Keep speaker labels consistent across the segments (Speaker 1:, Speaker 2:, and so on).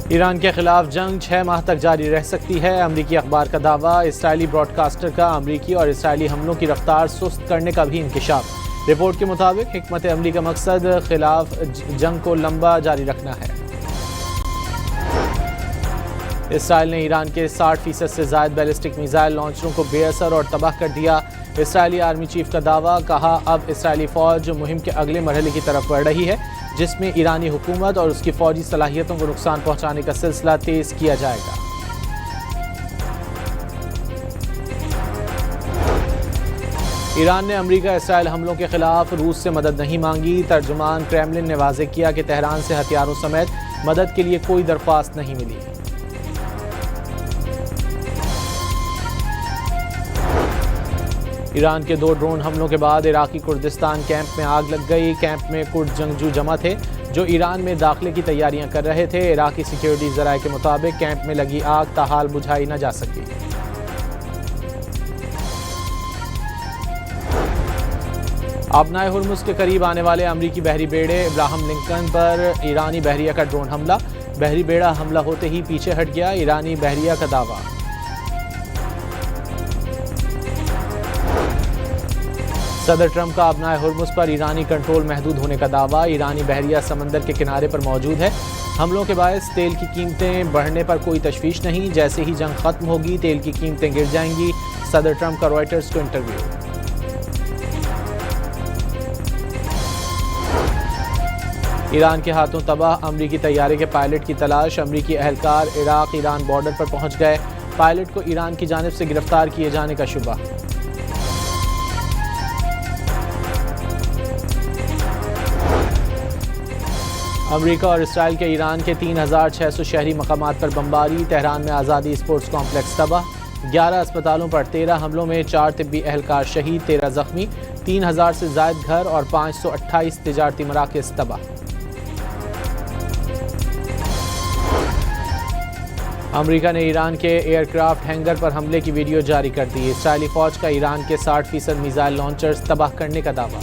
Speaker 1: ایران کے خلاف جنگ 6 ماہ تک جاری رہ سکتی ہے، امریکی اخبار کا دعویٰ۔ اسرائیلی براڈ کاسٹر کا امریکی اور اسرائیلی حملوں کی رفتار سست کرنے کا بھی انکشاف۔ رپورٹ کے مطابق حکمت عملی کا مقصد خلاف جنگ کو لمبا جاری رکھنا ہے۔ اسرائیل نے ایران کے 60% سے زائد بیلسٹک میزائل لانچروں کو بے اثر اور تباہ کر دیا۔ اسرائیلی آرمی چیف کا دعویٰ، کہا اب اسرائیلی فوج مہم کے اگلے مرحلے کی طرف بڑھ رہی ہے، جس میں ایرانی حکومت اور اس کی فوجی صلاحیتوں کو نقصان پہنچانے کا سلسلہ تیز کیا جائے گا۔ ایران نے امریکہ اسرائیل حملوں کے خلاف روس سے مدد نہیں مانگی۔ ترجمان کرملن نے واضح کیا کہ تہران سے ہتھیاروں سمیت مدد کے لیے کوئی درخواست نہیں ملی۔ ایران کے 2 ڈرون حملوں کے بعد عراقی کردستان کیمپ میں آگ لگ گئی۔ کیمپ میں کرد جنگجو جمع تھے جو ایران میں داخلے کی تیاریاں کر رہے تھے۔ عراقی سیکیورٹی ذرائع کے مطابق کیمپ میں لگی آگ تاحال بجھائی نہ جا سکی۔ آبنائے ہرمز کے قریب آنے والے امریکی بحری بیڑے ابراہم لنکن پر ایرانی بحریہ کا ڈرون حملہ۔ بحری بیڑا حملہ ہوتے ہی پیچھے ہٹ گیا، ایرانی بحریہ کا دعویٰ۔ صدر ٹرمپ کا آبنائے ہرمز پر ایرانی کنٹرول محدود ہونے کا دعویٰ۔ ایرانی بحریہ سمندر کے کنارے پر موجود ہے۔ حملوں کے باعث تیل کی قیمتیں بڑھنے پر کوئی تشویش نہیں، جیسے ہی جنگ ختم ہوگی تیل کی قیمتیں گر جائیں گی۔ صدر ٹرمپ کا رائٹرز کو انٹرویو۔ ایران کے ہاتھوں تباہ امریکی طیارے کے پائلٹ کی تلاش۔ امریکی اہلکار عراق ایران بارڈر پر پہنچ گئے۔ پائلٹ کو ایران کی جانب سے گرفتار کیے جانے کا شبہ۔ امریکہ اور اسرائیل کے ایران کے 3600 شہری مقامات پر بمباری۔ تہران میں آزادی اسپورٹس کمپلیکس تباہ۔ 11 اسپتالوں پر 13 حملوں میں 4 طبی اہلکار شہید، 13 زخمی۔ 3000 سے زائد گھر اور 528 تجارتی مراکز تباہ۔ امریکہ نے ایران کے ایئر کرافٹ ہینگر پر حملے کی ویڈیو جاری کر دی۔ اسرائیلی فوج کا ایران کے 60% میزائل لانچرز تباہ کرنے کا دعویٰ۔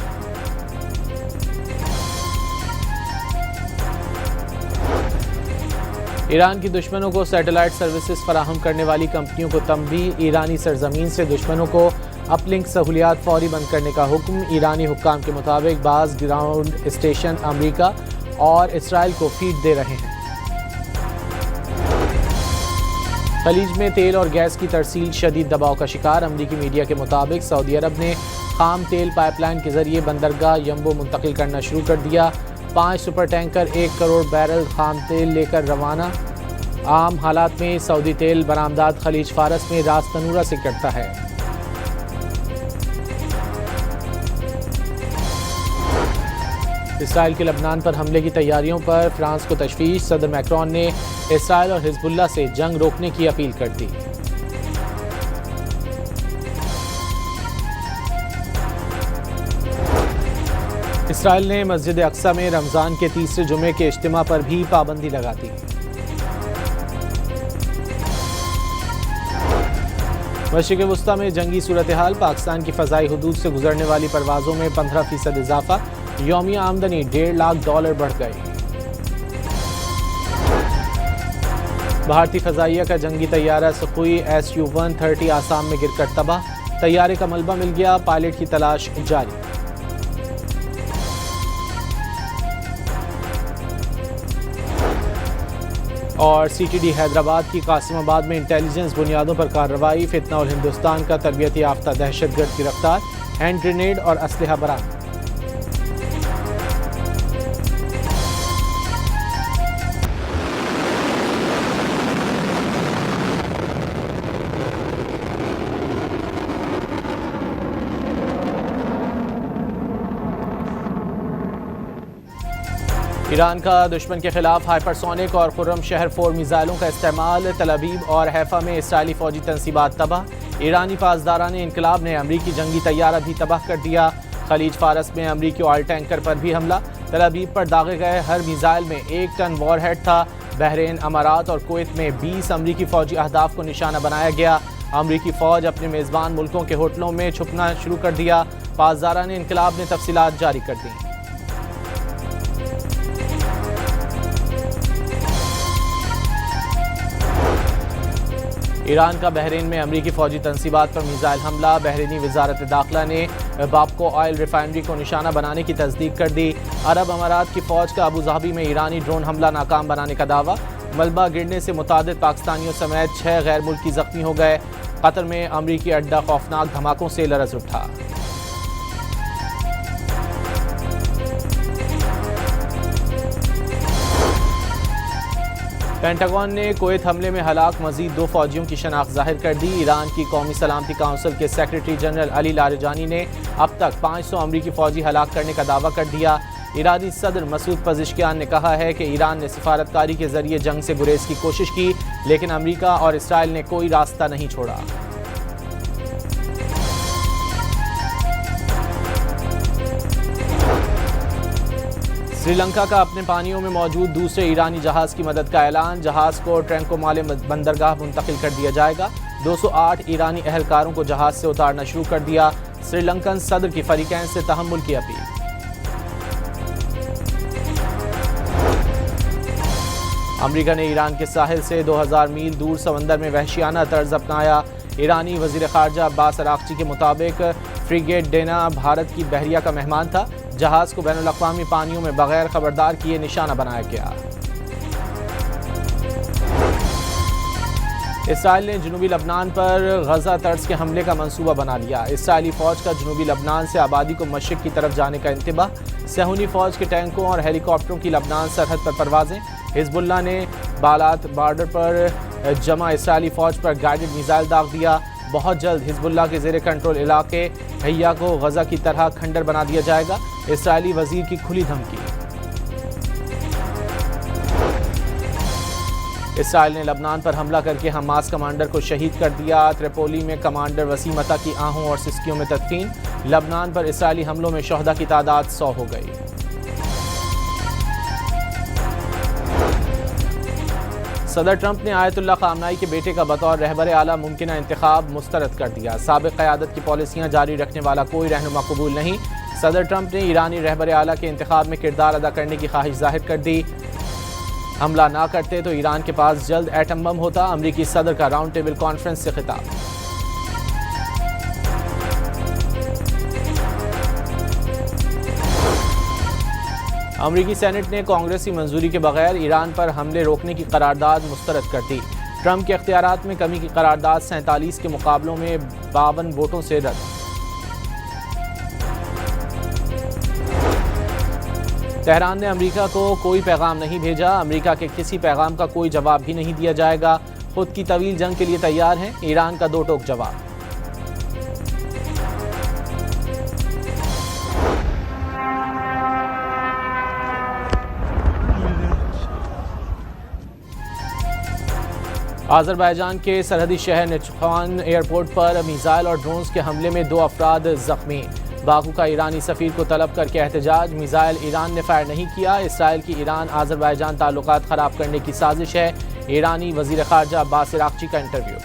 Speaker 1: ایران کی دشمنوں کو سیٹلائٹ سروسز فراہم کرنے والی کمپنیوں کو تنبیہ۔ ایرانی سرزمین سے دشمنوں کو اپ لنک سہولیات فوری بند کرنے کا حکم۔ ایرانی حکام کے مطابق بعض گراؤنڈ اسٹیشن امریکہ اور اسرائیل کو فیڈ دے رہے ہیں۔ خلیج میں تیل اور گیس کی ترسیل شدید دباؤ کا شکار۔ امریکی میڈیا کے مطابق سعودی عرب نے خام تیل پائپ لائن کے ذریعے بندرگاہ یمبو منتقل کرنا شروع کر دیا۔ 5 سپر ٹینکر 1 کروڑ بیرل خام تیل لے کر روانہ۔ عام حالات میں سعودی تیل برآمدات خلیج فارس میں راس تنورہ سے کرتا ہے۔ اسرائیل کے لبنان پر حملے کی تیاریوں پر فرانس کو تشویش۔ صدر میکرون نے اسرائیل اور حزب اللہ سے جنگ روکنے کی اپیل کر دی۔ اسرائیل نے مسجد اقصی میں رمضان کے تیسرے جمعے کے اجتماع پر بھی پابندی لگا دی۔ مشرق وسطیٰ میں جنگی صورتحال۔ پاکستان کی فضائی حدود سے گزرنے والی پروازوں میں 15% اضافہ۔ یومیہ آمدنی $1.5 لاکھ بڑھ گئی۔ بھارتی فضائیہ کا جنگی طیارہ سخوئی Su-130 آسام میں گر کر تباہ۔ طیارے کا ملبہ مل گیا، پائلٹ کی تلاش جاری۔ اور CTD حیدرآباد کی قاسم آباد میں انٹیلیجنس بنیادوں پر کارروائی۔ فتنہ اور ہندوستان کا تربیتی یافتہ دہشت گرد گرفتار، ہینڈ گرینیڈ اور اسلحہ برآمد۔ ایران کا دشمن کے خلاف ہائپرسونک اور خرم شہر 4 میزائلوں کا استعمال۔ تل ابیب اور حیفا میں اسرائیلی فوجی تنصیبات تباہ۔ ایرانی پاسداران انقلاب نے امریکی جنگی طیارہ بھی تباہ کر دیا۔ خلیج فارس میں امریکی آئل ٹینکر پر بھی حملہ۔ تل ابیب پر داغے گئے ہر میزائل میں 1 ٹن وار ہیڈ تھا۔ بحرین، امارات اور کویت میں 20 امریکی فوجی اہداف کو نشانہ بنایا گیا۔ امریکی فوج اپنے میزبان ملکوں کے ہوٹلوں میں چھپنا شروع کر دیا۔ پاسداران انقلاب نے تفصیلات جاری کر دیں۔ ایران کا بحرین میں امریکی فوجی تنصیبات پر میزائل حملہ، بحرینی وزارت داخلہ نے باپکو آئل ریفائنری کو نشانہ بنانے کی تصدیق کر دی۔ عرب امارات کی فوج کا ابوظہبی میں ایرانی ڈرون حملہ ناکام بنانے کا دعویٰ، ملبہ گرنے سے متعدد پاکستانیوں سمیت 6 غیر ملکی زخمی ہو گئے۔ قطر میں امریکی اڈہ خوفناک دھماکوں سے لرز اٹھا۔ پینٹاگون نے کویت حملے میں ہلاک مزید 2 فوجیوں کی شناخت ظاہر کر دی۔ ایران کی قومی سلامتی کونسل کے سیکریٹری جنرل علی لاریجانی نے اب تک 500 امریکی فوجی ہلاک کرنے کا دعویٰ کر دیا۔ ایرانی صدر مسعود پزشکیان نے کہا ہے کہ ایران نے سفارتکاری کے ذریعے جنگ سے گریز کی کوشش کی، لیکن امریکہ اور اسرائیل نے کوئی راستہ نہیں چھوڑا۔ سری لنکا کا اپنے پانیوں میں موجود دوسرے ایرانی جہاز کی مدد کا اعلان، جہاز کو ٹرینکومالے بندرگاہ منتقل کر دیا جائے گا۔ 208 ایرانی اہلکاروں کو جہاز سے اتارنا شروع کر دیا۔ سری لنکن صدر کی فریقین سے تحمل کی اپیل۔ امریکہ نے ایران کے ساحل سے 2000 میل دور سمندر میں وحشیانہ طرز اپنایا۔ ایرانی وزیر خارجہ عباس اراغچی کے مطابق فریگیٹ ڈینا بھارت کی بحریہ کا مہمان تھا۔ جہاز کو بین الاقوامی پانیوں میں بغیر خبردار کیے نشانہ بنایا گیا۔ اسرائیل نے جنوبی لبنان پر غزہ طرز کے حملے کا منصوبہ بنا لیا۔ اسرائیلی فوج کا جنوبی لبنان سے آبادی کو مشرق کی طرف جانے کا انتباہ، صہیونی فوج کے ٹینکوں اور ہیلی کاپٹروں کی لبنان سرحد پر پروازیں۔ حزب اللہ نے بالات بارڈر پر جمع اسرائیلی فوج پر گائیڈڈ میزائل داغ دیا۔ بہت جلد حزب اللہ کے زیر کنٹرول علاقے حیا کو غزہ کی طرح کھنڈر بنا دیا جائے گا، اسرائیلی وزیر کی کھلی دھمکی۔ اسرائیل نے لبنان پر حملہ کر کے حماس کمانڈر کو شہید کر دیا۔ تریپولی میں کمانڈر وسیم عطا کی آہوں اور سسکیوں میں تدفین۔ لبنان پر اسرائیلی حملوں میں شہداء کی تعداد 100 ہو گئی۔ صدر ٹرمپ نے آیت اللہ خامنائی کے بیٹے کا بطور رہبر اعلیٰ ممکنہ انتخاب مسترد کر دیا۔ سابق قیادت کی پالیسیاں جاری رکھنے والا کوئی رہنما قبول نہیں۔ صدر ٹرمپ نے ایرانی رہبر اعلیٰ کے انتخاب میں کردار ادا کرنے کی خواہش ظاہر کر دی۔ حملہ نہ کرتے تو ایران کے پاس جلد ایٹم بم ہوتا۔ امریکی صدر کا راؤنڈ ٹیبل کانفرنس سے خطاب۔ امریکی سینٹ نے کانگریسی منظوری کے بغیر ایران پر حملے روکنے کی قرارداد مسترد کر دی۔ ٹرمپ کے اختیارات میں کمی کی قرارداد 47 کے مقابلوں میں 52 ووٹوں سے رد۔ تہران نے امریکہ کو کوئی پیغام نہیں بھیجا، امریکہ کے کسی پیغام کا کوئی جواب بھی نہیں دیا جائے گا، خود کی طویل جنگ کے لیے تیار ہیں، ایران کا 2 ٹوک جواب۔ آذربائیجان کے سرحدی شہر نچخوان ایئرپورٹ پر میزائل اور ڈرونز کے حملے میں 2 افراد زخمی۔ باکو کا ایرانی سفیر کو طلب کر کے احتجاج، میزائل ایران نے فائر نہیں کیا، اسرائیل کی ایران آذربائیجان تعلقات خراب کرنے کی سازش ہے۔ ایرانی وزیر خارجہ عباس اراغچی کا انٹرویو۔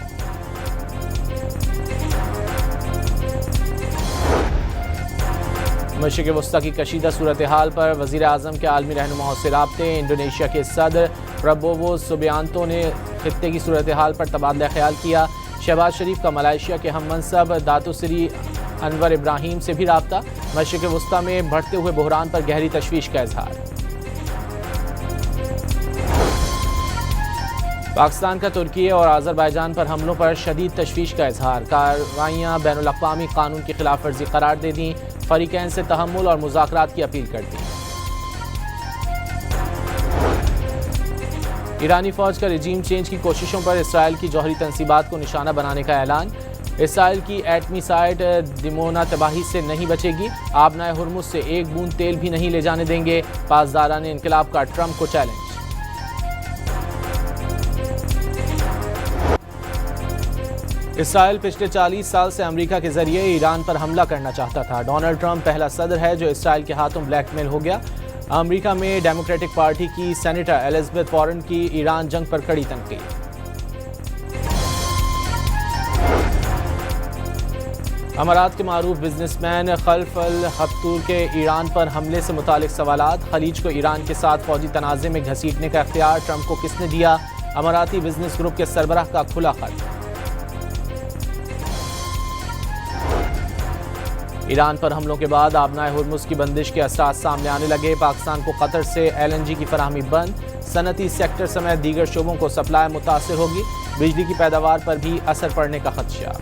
Speaker 1: مشرق وسطی کی کشیدہ صورتحال پر وزیر اعظم کے عالمی رہنماؤں سے رابطے۔ انڈونیشیا کے صدر پربوو سوبیانتو نے خطے کی صورتحال پر تبادلہ خیال کیا۔ شہباز شریف کا ملائیشیا کے ہم منصب داتو سری انور ابراہیم سے بھی رابطہ۔ مشرق وسطی میں بڑھتے ہوئے بحران پر گہری تشویش کا اظہار۔ پاکستان کا ترکی اور آذربائیجان پر حملوں پر شدید تشویش کا اظہار، کارروائیاں بین الاقوامی قانون کی خلاف ورزی قرار دے دیں، فریقین سے تحمل اور مذاکرات کی اپیل کر دی۔ ایرانی فوج کا رجیم چینج کی کوششوں پر اسرائیل کی جوہری تنصیبات کو نشانہ بنانے کا اعلان۔ اسرائیل کی ایٹمی سائٹ دیمونا تباہی سے نہیں بچے گی، آبنائے ہرمز سے 1 بوند تیل بھی نہیں لے جانے دیں گے، پاسداران انقلاب کا ٹرمپ کو چیلنج۔ اسرائیل پچھلے 40 سال سے امریکہ کے ذریعے ایران پر حملہ کرنا چاہتا تھا۔ ڈونلڈ ٹرمپ پہلا صدر ہے جو اسرائیل کے ہاتھوں بلیک میل ہو گیا۔ امریکہ میں ڈیموکریٹک پارٹی کی سینیٹر ایلزبتھ وارن کی ایران جنگ پر کڑی تنقید۔ امارات کے معروف بزنس مین خلف الحفتور کے ایران پر حملے سے متعلق سوالات، خلیج کو ایران کے ساتھ فوجی تنازع میں گھسیٹنے کا اختیار ٹرمپ کو کس نے دیا؟ اماراتی بزنس گروپ کے سربراہ کا کھلا خط۔ ایران پر حملوں کے بعد آبنائے ہرمز کی بندش کے اثرات سامنے آنے لگے. پاکستان کو قطر سے LNG کی فراہمی بند. صنعتی سیکٹر سمیت دیگر شعبوں کو سپلائی متاثر ہوگی. بجلی کی پیداوار پر بھی اثر پڑنے کا خدشہ.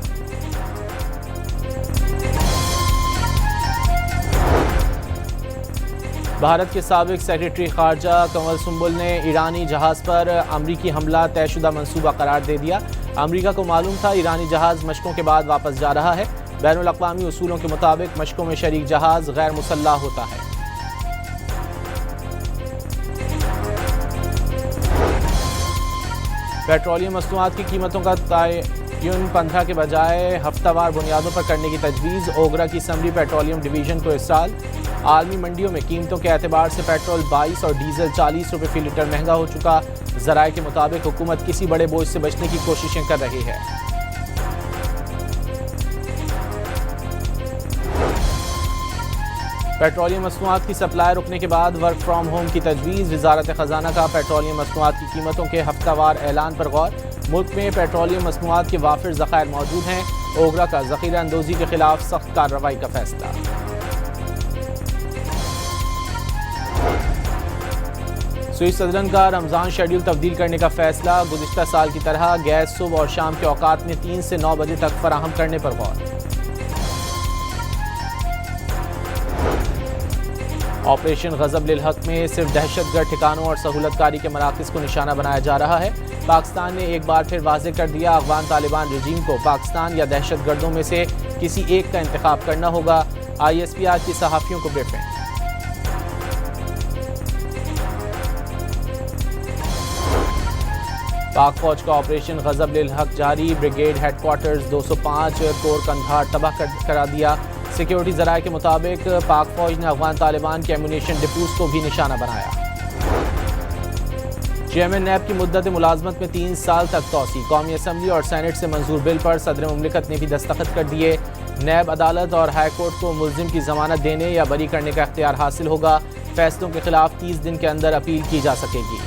Speaker 1: بھارت کے سابق سیکرٹری خارجہ کنول سنبل نے ایرانی جہاز پر امریکی حملہ طے شدہ منصوبہ قرار دے دیا. امریکہ کو معلوم تھا ایرانی جہاز مشقوں کے بعد واپس جا رہا ہے. بین الاقوامی اصولوں کے مطابق مشقوں میں شریک جہاز غیر مسلح ہوتا ہے. پیٹرولیم مصنوعات کی قیمتوں کا تعین 15 کے بجائے ہفتہ وار بنیادوں پر کرنے کی تجویز. اوگرا کی سمری پیٹرولیم ڈویژن کو ارسال. عالمی منڈیوں میں قیمتوں کے اعتبار سے پیٹرول 22 اور ڈیزل 40 روپے فی لیٹر مہنگا ہو چکا. ذرائع کے مطابق حکومت کسی بڑے بوجھ سے بچنے کی کوششیں کر رہی ہے. پیٹرولیم مصنوعات کی سپلائی رکنے کے بعد ورک فرام ہوم کی تجویز. وزارت خزانہ کا پیٹرولیم مصنوعات کی قیمتوں کے ہفتہ وار اعلان پر غور. ملک میں پیٹرولیم مصنوعات کے وافر ذخائر موجود ہیں. اوگرا کا ذخیرہ اندوزی کے خلاف سخت کارروائی کا فیصلہ. سوئس صدرن کا رمضان شیڈول تبدیل کرنے کا فیصلہ. گزشتہ سال کی طرح گیس صبح اور شام کے اوقات میں 3 سے 9 بجے تک فراہم کرنے پر غور. آپریشن غضب للحق میں صرف دہشت گرد ٹھکانوں اور سہولت کاری کے مراکز کو نشانہ بنایا جا رہا ہے. پاکستان نے ایک بار پھر واضح کر دیا افغان طالبان رجیم کو پاکستان یا دہشت گردوں میں سے کسی ایک کا انتخاب کرنا ہوگا. ISPR کی صحافیوں کو بریفنگ. پاک فوج کا آپریشن غضب للحق جاری. بریگیڈ ہیڈ کوارٹرز 205 کور کندھار تباہ کرا دیا. سیکیورٹی ذرائع کے مطابق پاک فوج نے افغان طالبان کے ایمونیشن ڈپوز کو بھی نشانہ بنایا. چیئرمین نیب کی مدت ملازمت میں 3 سال تک توسیع. قومی اسمبلی اور سینٹ سے منظور بل پر صدر مملکت نے بھی دستخط کر دیے. نیب عدالت اور ہائی کورٹ کو ملزم کی ضمانت دینے یا بری کرنے کا اختیار حاصل ہوگا. فیصلوں کے خلاف 30 دن کے اندر اپیل کی جا سکے گی.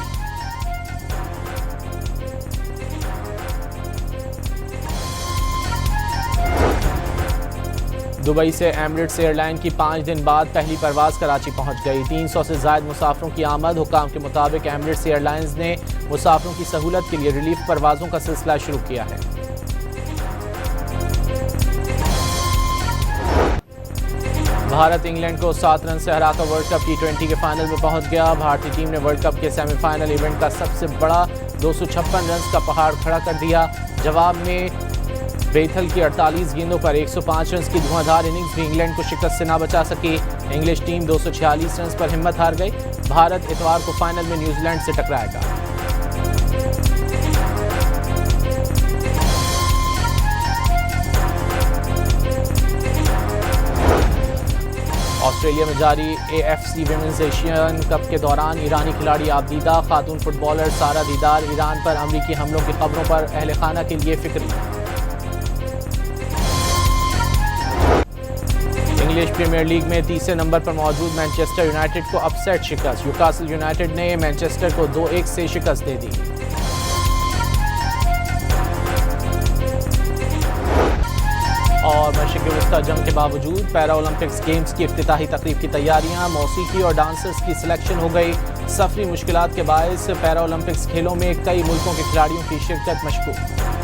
Speaker 1: دبئی سے ایمریٹس ایئر لائن کی 5 دن بعد پہلی پرواز کراچی پہنچ گئی. 300 سے زائد مسافروں کی آمد. حکام کے مطابق ایمریٹس ایئر لائنز نے مسافروں کی سہولت کے لیے ریلیف پروازوں کا سلسلہ شروع کیا ہے. بھارت انگلینڈ کو 7 رن سے ہرا کر ورلڈ کپ T20 کے فائنل میں پہنچ گیا. بھارتی ٹیم نے ورلڈ کپ کے سیمی فائنل ایونٹ کا سب سے بڑا 256 رنز کا پہاڑ کھڑا کر دیا. جواب میں بیتھل کی 48 گیندوں پر 105 رنز کی دھواں اننگز بھی انگلینڈ کو شکست سے نہ بچا سکی. انگلش ٹیم 246 رنز پر ہمت ہار گئی. بھارت اتوار کو فائنل میں نیوزی لینڈ سے ٹکرائے گا. آسٹریلیا میں جاری AFC ویمنز ایشین کپ کے دوران ایرانی کھلاڑی آبدیدہ. خاتون فٹ بالر سارا دیدار ایران پر امریکی حملوں کی خبروں پر اہل خانہ کے لیے فکر مند. انگلش پریمیئر لیگ میں تیسرے نمبر پر موجود مانچسٹر یونائیٹڈ کو اپ سیٹ شکست. نیوکاسل یونائیٹڈ نے مانچسٹر کو 2-1 سے شکست دے دی. اور مشرق وسطی جنگ کے باوجود پیرا اولمپکس گیمز کی افتتاحی تقریب کی تیاریاں. موسیقی اور ڈانسرز کی سلیکشن ہو گئی. سفری مشکلات کے باعث پیرا اولمپکس کھیلوں میں کئی ملکوں کے کھلاڑیوں کی شرکت مشکوک.